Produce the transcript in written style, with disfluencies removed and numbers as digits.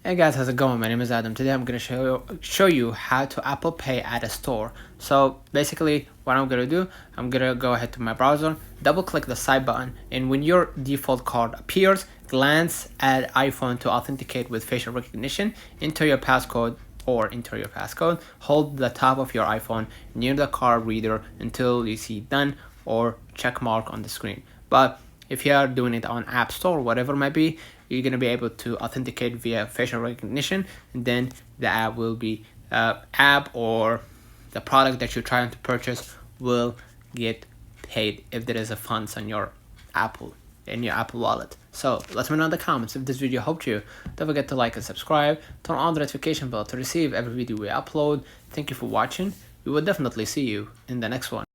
Hey guys, how's it going? My name is Adam. Today I'm going to show you how to Apple Pay at a store. So basically what I'm going to do, I'm going to go ahead to my browser, double click the side button, and when your default card appears, glance at iPhone to authenticate with facial recognition, enter your passcode, hold the top of your iPhone near the card reader until you see done or check mark on the screen. But if you are doing it on App Store, whatever it might be, you're going to be able to authenticate via facial recognition, and then the app will be app or the product that you're trying to purchase will get paid if there is a funds on your Apple wallet. So let me know in the comments if this video helped you. Don't forget to like and subscribe, turn on the notification bell to receive every video we upload. Thank you for watching. We will definitely see you in the next one.